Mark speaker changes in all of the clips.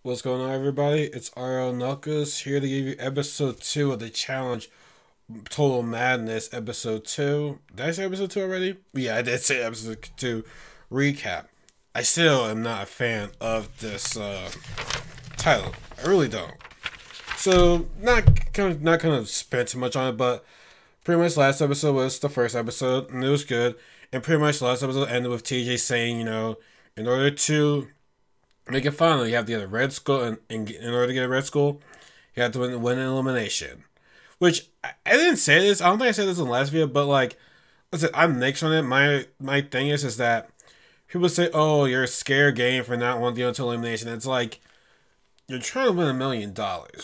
Speaker 1: What's going on, everybody? It's RL Knuckles here to give you episode 2 of the challenge Total Madness, episode 2. Did I say episode 2 already? Yeah, I did say episode 2 recap. I still am not a fan of this title. I really don't. So, not gonna spend too much on it, but pretty much last episode was the first episode, and it was good. And pretty much last episode ended with TJ saying, in order to make it final, you have to get a red skull, and in order to get a red skull, you have to win an elimination. Which I didn't say this. I don't think I said this in the last video, but like, listen, I'm next on it. My thing is that people say, "Oh, you're a scared game for not wanting to go into elimination." It's like you're trying to win $1 million.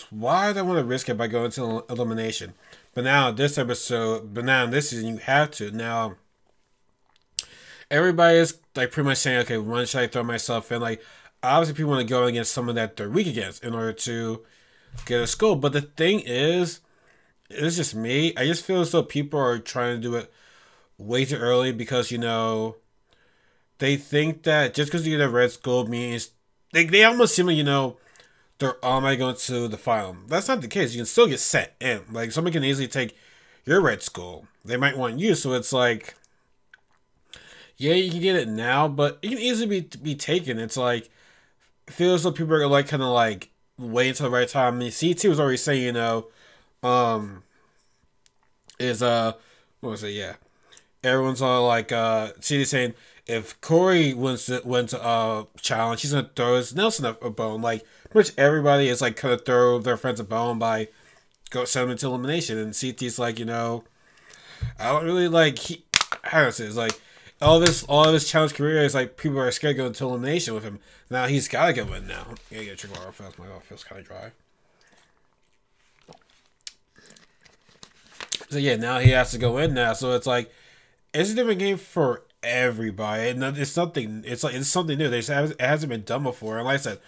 Speaker 1: Why do I want to risk it by going to elimination? But now in this season, you have to. Now everybody is like pretty much saying, "Okay, when should I throw myself in?" Like, obviously people want to go against someone that they're weak against in order to get a skull. But the thing is, it's just me. I just feel as though people are trying to do it way too early because, they think that just because you get a red skull means they almost seem like, they're automatically going to the final. That's not the case. You can still get sent in. Like, somebody can easily take your red skull. They might want you, so it's like, yeah, you can get it now, but it can easily be taken. It's like, it feels like people are like kind of like waiting until the right time. I mean, CT was already saying, um, is what was it? Yeah, everyone's all like, CT saying if Corey wins challenge, he's gonna throw his Nelson a bone. Like, pretty much everybody is like gonna throw their friends a bone by go send them into elimination, and CT's like, I don't really like. How do I say? It's like all of his challenge career is like people are scared to go into elimination with him. Now he's gotta go in now. Yeah, get a drink water fast. My mouth feels kind of dry. So yeah, now he has to go in now. So it's like it's a different game for everybody. And it's something. It's something new. It hasn't been done before. And like I said,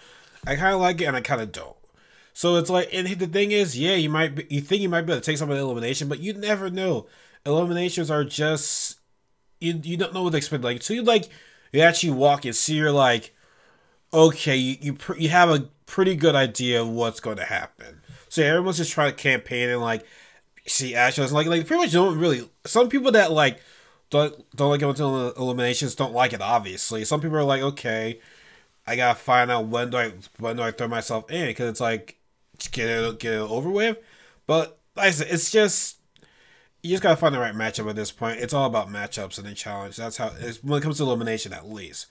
Speaker 1: I kind of like it and I kind of don't. So it's like, and the thing is, yeah, you think you might be able to take some of the elimination, but you never know. Eliminations are just you don't know what to expect. Like, so you actually walk and see, you're like, okay, you have a pretty good idea of what's going to happen. So yeah, everyone's just trying to campaign and like see actions, like pretty much don't really. Some people that like don't like going to eliminations don't like it. Obviously, some people are like, okay, I gotta find out when do I throw myself in, because it's like get it over with. But like I said, it's just you just gotta find the right matchup at this point. It's all about matchups and the challenge. That's how it's when it comes to elimination, at least.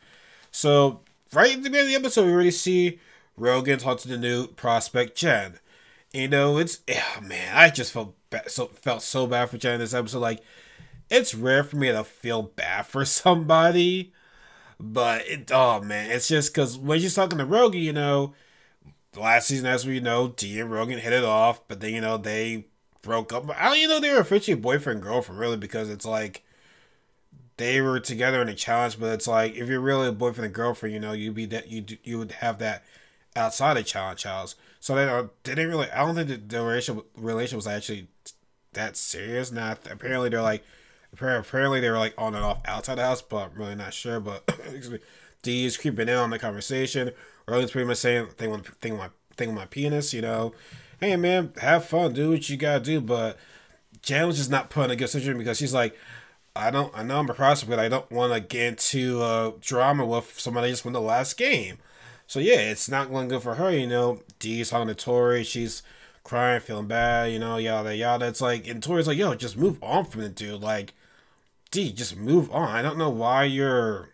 Speaker 1: So right at the beginning of the episode, we already see Rogan talk to the new prospect Jen. It's man, I just felt so bad for Jen in this episode. Like, it's rare for me to feel bad for somebody, but oh man, it's just because when she's talking to Rogan, last season, as we know, Dee and Rogan hit it off, but then they broke up. I don't even know they were officially boyfriend and girlfriend, really, because it's like they were together in a challenge. But it's like, if you're really a boyfriend and girlfriend, you'd be that you would have that outside of challenge house. So they didn't really. I don't think that the relation was actually that serious. Not apparently they're like apparently they were like on and off outside the house, but I'm really not sure. But D is creeping in on the conversation. Rogan's pretty much saying thing with my penis. Hey man, have fun, do what you gotta do. But Jan was just not put in a good situation because she's like, I know I'm a prospect, but I don't want to get into drama with somebody that just won the last game. So yeah, it's not going good for her. Dee's talking to Tori, she's crying, feeling bad, yada yada. It's like, and Tori's like, yo, just move on from the dude. Like, D, just move on. I don't know why you're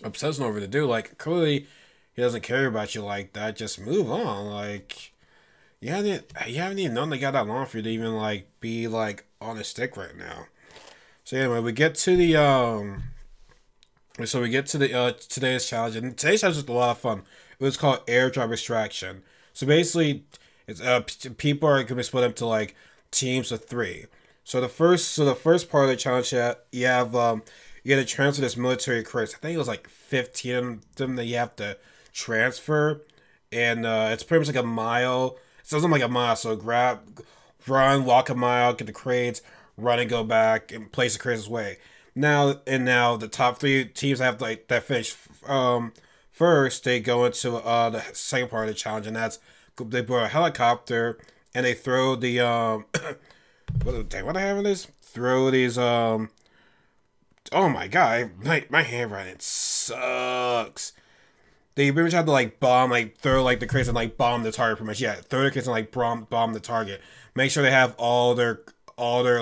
Speaker 1: obsessing over the dude. Like, clearly he doesn't care about you like that. Just move on. Like, you haven't even known they got that long for you to even like be like on a stick right now. So anyway, we get to the today's challenge, and today's challenge was a lot of fun. It was called airdrop extraction. So basically, it's people are gonna be split up to like teams of 3. So the first part of the challenge, you have you got to transfer this military crates. I think it was like 15 of them that you have to transfer, and it's pretty much like a mile. It something like a mile. So run, walk a mile, get the crates, run and go back and place the crates away. Now the top 3 teams have like that finish first they go into the second part of the challenge, and that's they put a helicopter and they throw the what I have in this? Throw these oh my god, my handwriting sucks. They pretty much have to like bomb, like throw like the crates and like bomb the target pretty much. Yeah, throw the crates and like bomb the target. Make sure they have all their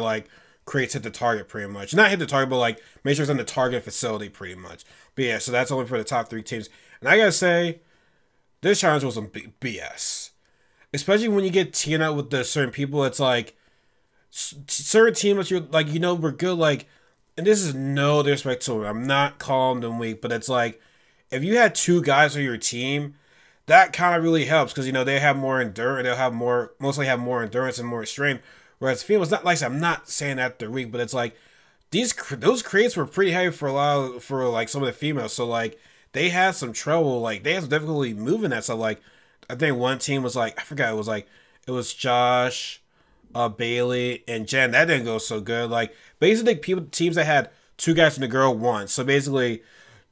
Speaker 1: like crates hit the target pretty much. Not hit the target, but like make sure it's in the target facility pretty much. But yeah, so that's only for the top 3 teams. And I gotta say, this challenge was some BS. Especially when you get teamed up with the certain people, it's like certain teams that you're like, we're good, like, and this is no disrespect to them. I'm not calling them weak, but it's like if you had 2 guys on your team, that kind of really helps because they have more endurance. They'll mostly have more endurance and more strength. Whereas females, not like I'm not saying that they're weak, but it's like those crates were pretty heavy for like some of the females. So like they had some trouble, like they had some difficulty moving that. So like I think one team was like I forgot it was Josh, Bailey, and Jen. That didn't go so good. Like basically teams that had 2 guys and a girl won. So basically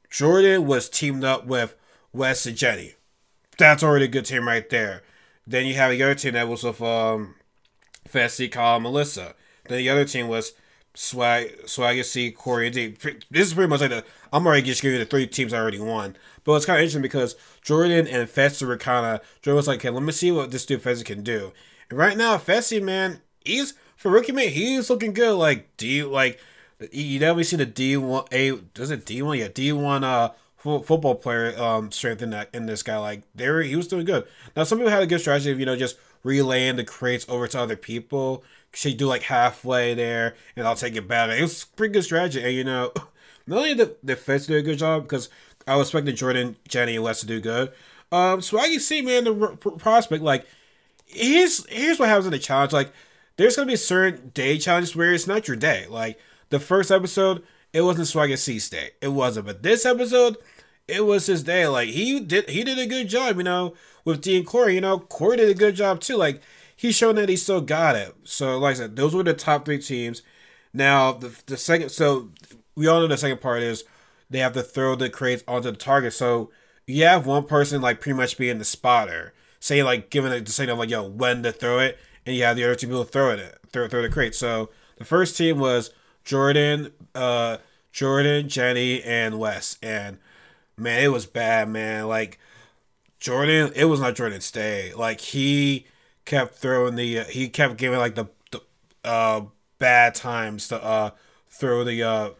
Speaker 1: Jordan was teamed up with Wes and Jenny. That's already a good team right there. Then you have the other team that was with Fessy, Kyle, and Melissa. Then the other team was Swagger C, Corey, and D. This is pretty much like I'm already just giving you the 3 teams I already won. But it's kind of interesting because Jordan and Fessy were Jordan was like, okay, let me see what this dude Fessy can do. And right now, Fessy, man, for rookie mate, he's looking good. Like, you definitely see the D1, does it D1? Yeah, D1 football player strength in this guy. Like he was doing good. Now some people had a good strategy of just relaying the crates over to other people. So you do like halfway there, and I'll take it back. It was a pretty good strategy, and not only did the Feds do a good job because I was expecting Jordan, Jenny, and Wes to do good. Swaggy C, man, the prospect, like here's what happens in the challenge. Like there's gonna be certain day challenges where it's not your day. Like the first episode, it wasn't Swaggy C's day. It wasn't, but this episode, it was his day. Like he did a good job, with D and Corey. Corey did a good job too. Like he's shown that he still got it. So like I said, those were the top 3 teams. Now the second, so we all know the second part is they have to throw the crates onto the target. So you have one person like pretty much being the spotter, saying like giving the signal like when to throw it, and you have the other 2 people throw the crate. So the first team was Jordan, Jenny, and Wes, and man, it was bad, man. Like Jordan, it was not Jordan's day. Like he kept throwing he kept giving like the bad times to throw the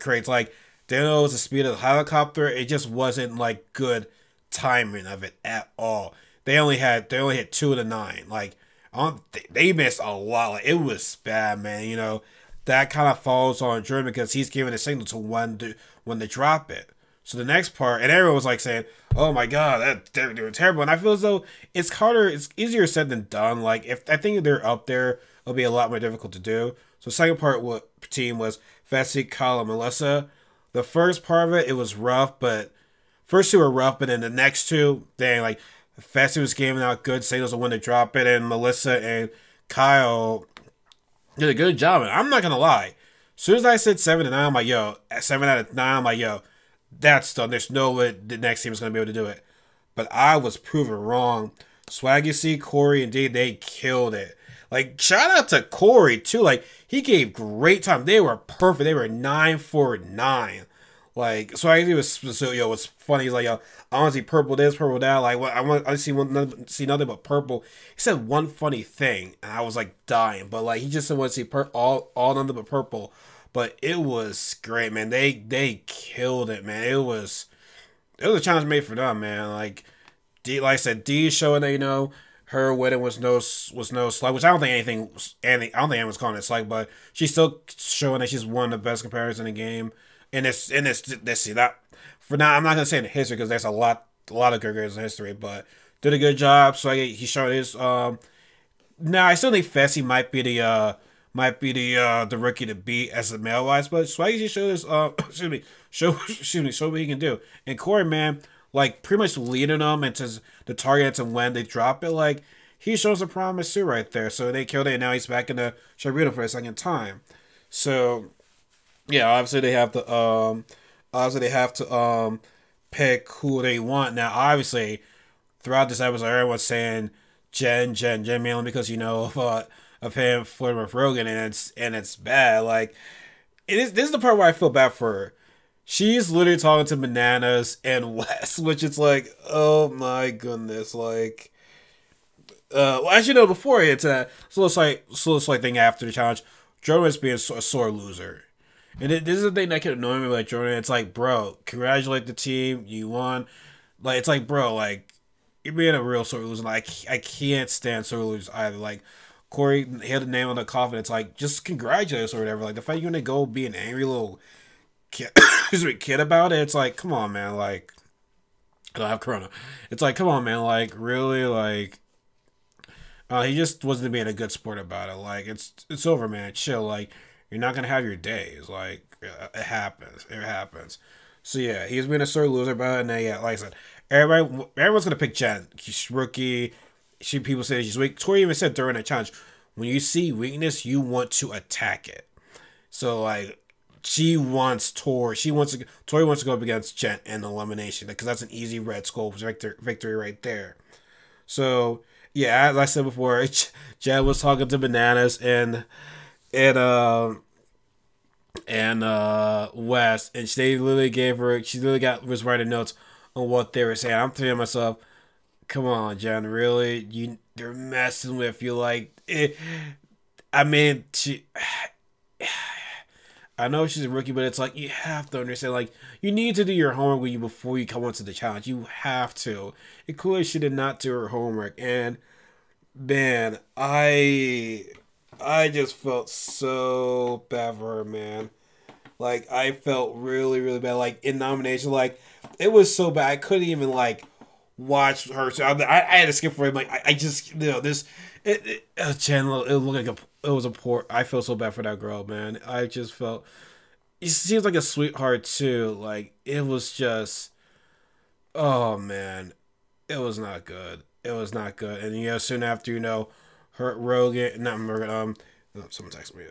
Speaker 1: crates. Like they know it was the speed of the helicopter. It just wasn't like good timing of it at all. They only hit 2 of the 9. Like they missed a lot. Like it was bad, man. That kind of falls on Jordan because he's giving a signal to when to drop it. So the next part, and everyone was like saying, "Oh my god, they're doing terrible." And I feel as though it's easier said than done. Like I think they're up there, it'll be a lot more difficult to do. So second part, team was Fessy, Kyle, and Melissa. The first part of it was rough, but first 2 were rough, but then the next 2, dang, like Fessy was giving out good signals of when to drop it, and Melissa and Kyle did a good job. And I'm not gonna lie, as soon as I said 7 to 9, I'm like, 7 out of 9, I'm like, that's done. There's no way the next team is gonna be able to do it. But I was proven wrong. Swaggy C, Corey, and D, they killed it. Like shout out to Corey too. Like he gave great time. They were perfect. They were 9 for 9. Like Swaggy was funny. He's like, I want to see purple this, purple that. Like I see nothing but purple. He said one funny thing, and I was like dying. But like he just said want to see all nothing but purple. But it was great, man. They killed it, man. It was a challenge made for them, man. Like I said, D showing that her wedding was no slug, which I don't think anyone was calling it slug, but she's still showing that she's one of the best competitors in the game. And this see that for now, I'm not gonna say in history because there's a lot of good girls in history, but did a good job. So he showed his. Now I still think Fessy might be the rookie to beat as the male wise, but Swaggy showed his show what he can do. And Corey, man, like pretty much leading them into the target and when they drop it, like he shows a promise too right there. So they killed it, and now he's back in the Sharita for a second time. So yeah, obviously they have to pick who they want. Now, obviously, throughout this episode, everyone's saying Jen mainly because of him flirting with Rogan, and it's bad. Like it is. This is the part where I feel bad for her. She's literally talking to Bananas and Wes, which is like, oh my goodness, like. Well, as you know, before it's a slow slight thing after the challenge. Jordan was being a sore loser, and this is the thing that can annoy me about Jordan. It's like, bro, congratulate the team, you won. Like, it's like, bro, like you're being a real sore loser. Like, I can't stand sore losers either. Like, Corey hit the name on the coffin. It's like, just congratulate us or whatever. Like, the fact you're gonna go be an angry little kid, kid about it. It's like, come on, man. Like, I don't have corona. It's like, come on, man. Like, really, like. He just wasn't being a good sport about it. Like it's over, man. Chill. Like you're not gonna have your days. Like it happens. It happens. So yeah, he's being a sore loser about it. And then, yeah, like I said, everyone's gonna pick Jen. She's rookie. People say she's weak. Tori even said during the challenge, when you see weakness, you want to attack it. So like she wants Tori. Tori wants to go up against Jen in elimination because that's an easy red skull victory right there. So yeah, as I said before, Jen was talking to Bananas and Wes, and she literally gave her. She literally was writing notes on what they were saying. I'm thinking to myself, come on, Jen, really? They're messing with you like it. I mean, I know she's a rookie, but it's like you have to understand. Like you need to do your homework with you before you come onto the challenge. You have to. And clearly, she did not do her homework, and man, I just felt so bad for her, man. Like I felt really, really bad. Like in nomination, like it was so bad I couldn't even like watch her. So I had to skip for it. Like I just this channel it looked like it was a poor. I feel so bad for that girl, man. I just felt she seems like a sweetheart too. Like it was just oh man, it was not good. It was not good. And soon after her Rogan, not Rogan. Someone texted me.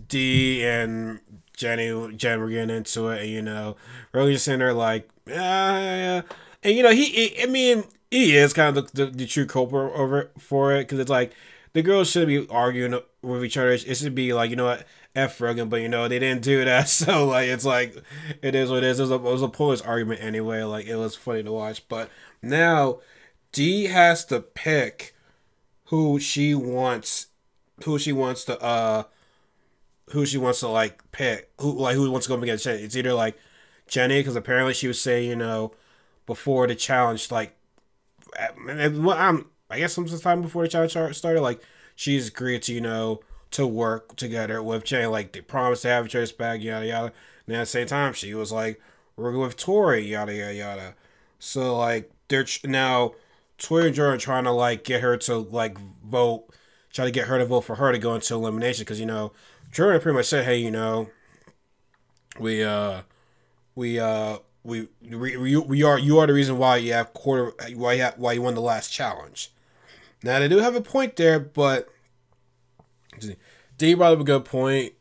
Speaker 1: D and Jen were getting into it, and Rogan just sitting there like, yeah. And I mean, he is kind of the true culprit for it because it's like the girls should be arguing with each other. It should be like what. F Rogan, but they didn't do that, so like it's like it is what it is. It was a pointless argument anyway. Like it was funny to watch, but now D has to pick who she wants to like pick who wants to go up against Jenny. It's either like Jenny because apparently she was saying before the challenge like I guess sometime before the challenge started like she's agreed to work together with Jay. Like they promised to have each other's back, yada yada. And at the same time, she was like working with Tori, yada yada yada. So like they're now Tori and Jordan trying to like get her to like vote, try to get her to vote for her to go into elimination because Jordan pretty much said, hey, we are you are the reason why you have why you won the last challenge. Now they do have a point there, but D brought up a good point,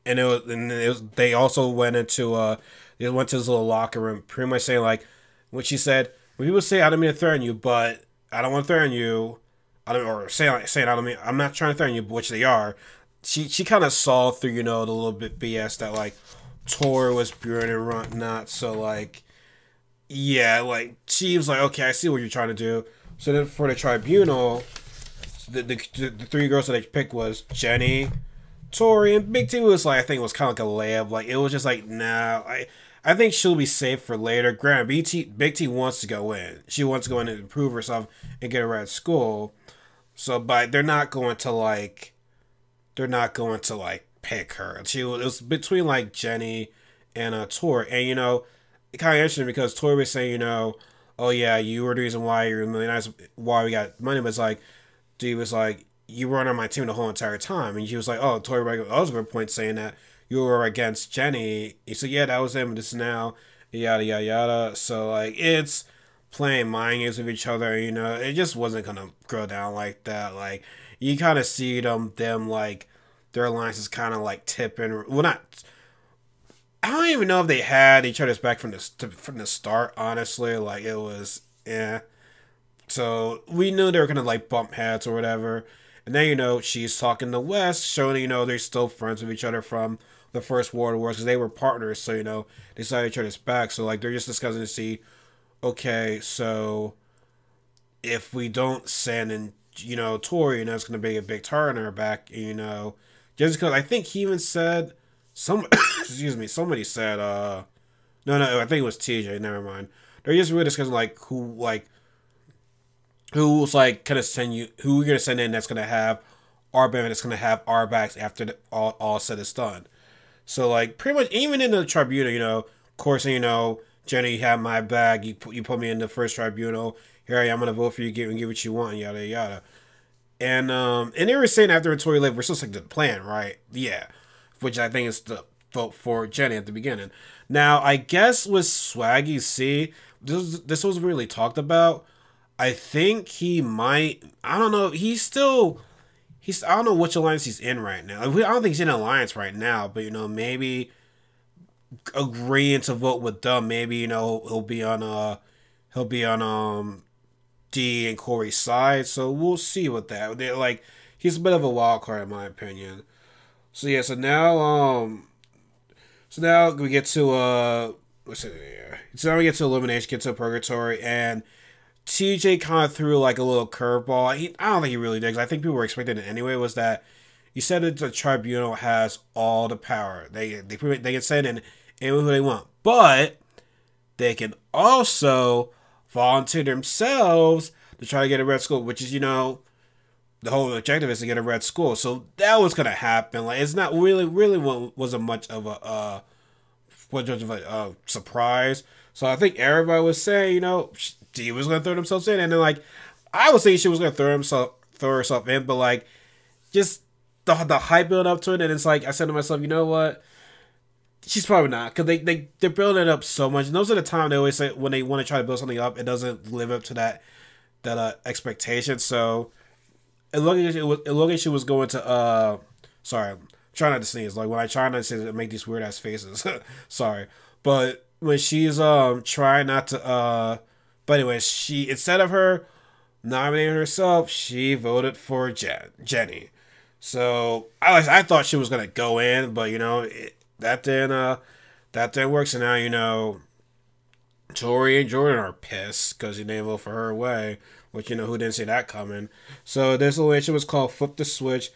Speaker 1: and they also went into they went to this little locker room, pretty much saying like what she said. When people say I don't mean to threaten you, but I don't want to threaten you, saying I don't mean I'm not trying to threaten you, which they are. She kind of saw through the little bit BS that like Tor was brewing and whatnot. So like yeah, like she was like okay, I see what you're trying to do. So then for the tribunal. The three girls that they picked was Jenny, Tori, and Big T was like I think it was kind of like a layup. Like it was just like nah. I think she'll be safe for later. Granted, Big T wants to go in. She wants to go in and improve herself and get her at school. So, but they're not going to like pick her. It was between like Jenny and Tori, and it kind of interesting because Tori was saying oh yeah, you were the reason why you're millionaires, why we got money, but it's like. He was like, you weren't on my team the whole entire time. And she was like, oh, Tori was a good point saying that you were against Jenny. He said, yeah, that was him. This now, yada, yada, yada. So, like, it's playing mind games with each other, It just wasn't going to go down like that. Like, you kind of see them, like, their alliance is kind of, like, tipping. Well, not... I don't even know if they had each other's back from the start. Honestly, like it was, yeah. So we knew they were gonna like bump heads or whatever. And then she's talking to West, showing they're still friends with each other from the First World Wars because they were partners. So they saw each other's back. So like they're just discussing to see, okay, so if we don't send in Tori, it's gonna be a big tar on our back. Just because I think he even said some excuse me, somebody said no, I think it was TJ. Never mind. They're just really discussing like who's like gonna send you, who we're gonna send in that's gonna have our benefit, that's gonna have our backs after all said is done. So like pretty much even in the tribunal, of course, Jenny, you have my bag. You put me in the first tribunal. Here I am. I'm gonna vote for you. Give what you want. Yada yada. And they were saying after Tori left, we're still sticking to the plan, right? Yeah, which I think is the vote for Jenny at the beginning. Now I guess with Swaggy C, this was really talked about. I think he might. I don't know. I don't know which alliance he's in right now. I don't think he's in an alliance right now, but maybe agreeing to vote with them. Maybe he'll be on D and Corey's side. So we'll see with that. Like he's a bit of a wild card in my opinion. So yeah. So now we get to what's it here? So now we get to elimination, get to purgatory, and TJ kind of threw like a little curveball. I don't think he really did. 'Cause I think people were expecting it anyway. Was that he said that the tribunal has all the power. They can send in anyone who they want, but they can also volunteer themselves to try to get a red skull, which is the whole objective is to get a red skull. So that was gonna happen. Like it's not really wasn't much of a surprise. So I think everybody was saying she was gonna throw themselves in, and then like I was saying she was gonna throw herself in, but like just the hype build up to it, and it's like I said to myself, you know what? She's probably not, because they're building it up so much. And those are the time they always say when they want to try to build something up, it doesn't live up to that expectation. So it looked like she was going to sorry, I'm trying not to sneeze. Like when I try not to sneeze, I make these weird ass faces. Sorry, but when she's trying not to but anyway, she, instead of her nominating herself, she voted for Jenny. So I thought she was gonna go in, but that didn't work. So now Tori and Jordan are pissed because they didn't vote for her away, which who didn't see that coming. So this elimination was called Flip the Switch.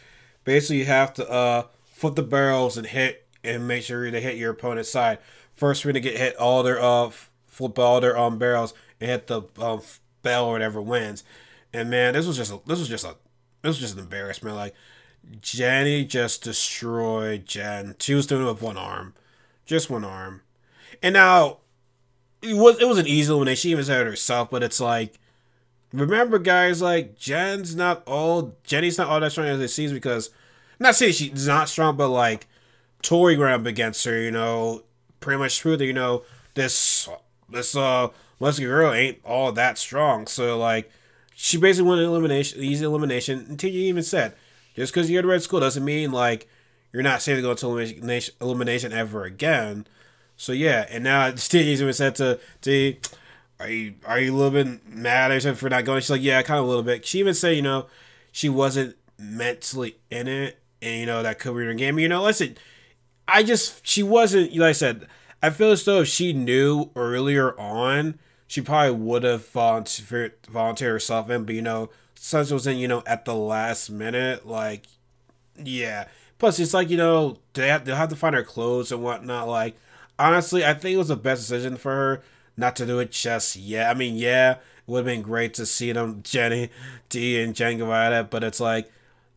Speaker 1: Basically, you have to flip the barrels and make sure they hit your opponent's side. First, we're gonna get hit all their flip all their barrels and hit the bell or whatever wins. And man, this was just an embarrassment. Like Jenny just destroyed Jen. She was doing it with one arm, just one arm. And now it was an easy elimination. She even said it herself, but it's like, remember guys, like Jenny's not all that strong as it seems, because not saying she's not strong, but like Tori ran up against her, pretty much proved that this musky girl ain't all that strong. So like she basically won an elimination, easy elimination. And TJ even said, just because you're at Red Skull doesn't mean like you're not safe to go into elimination ever again. So yeah, and now TJ even said to T, are you a little bit mad or something for not going? She's like, yeah, kind of a little bit. She even said, she wasn't mentally in it, and that could be her game. Listen, she wasn't. Like I said, I feel as though if she knew earlier on, she probably would have volunteered herself in. But since it was in at the last minute, like yeah. Plus, it's like they'll have to find her clothes and whatnot. Like honestly, I think it was the best decision for her not to do it just yet. I mean, yeah, it would have been great to see them, Jenny, D, and Jen go at it, but it's like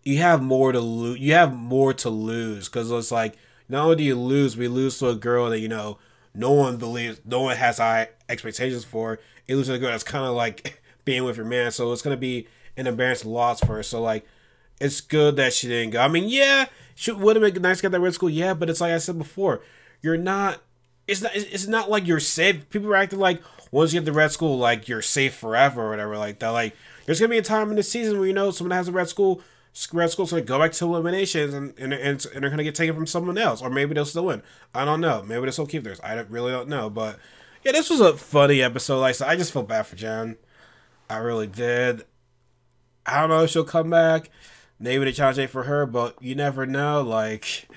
Speaker 1: you have more to lose. You have more to lose, because it's like not only do you lose, we lose to a girl that no one believes, no one has high expectations for. You lose to a girl that's kind of like being with your man, so it's gonna be an embarrassing loss for her. So like, it's good that she didn't go. I mean, yeah, she would have been nice to get that red school, yeah, but it's like I said before, you're not. It's not like you're safe. People are acting like once you get the red school, like you're safe forever or whatever like that. Like there's gonna be a time in the season where someone has a red school, Red Skull's gonna go back to eliminations and they're gonna get taken from someone else, or maybe they'll still win. I don't know. Maybe they'll still keep theirs. Really don't know. But yeah, this was a funny episode. Like I said, I just feel bad for Jen. I really did. I don't know if she'll come back. Maybe the challenge ain't for her, but you never know. Like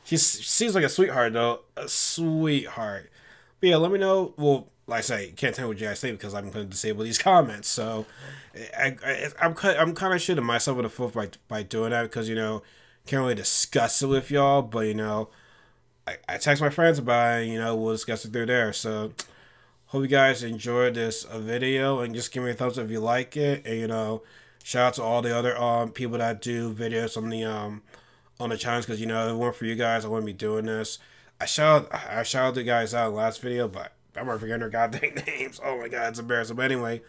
Speaker 1: she seems like a sweetheart though, a sweetheart. But yeah, let me know. Well, like I say, can't tell what you guys think because I'm going to disable these comments. So I'm kind of shooting myself in the foot by doing that because can't really discuss it with y'all. But I text my friends about it. We'll discuss it through there. So hope you guys enjoyed this video and just give me a thumbs up if you like it. And shout out to all the other people that do videos on the challenge because if it weren't for you guys, I wouldn't be doing this. I shouted the guys out in the last video, but I'm not forgetting their goddamn names. Oh my god, it's embarrassing. But anyway,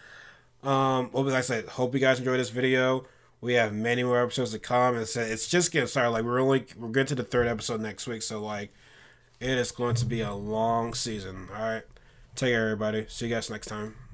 Speaker 1: like I said, hope you guys enjoyed this video. We have many more episodes to come. It's just getting started. Like we're getting to the 3rd episode next week, so like it is going to be a long season. All right, take care, everybody. See you guys next time.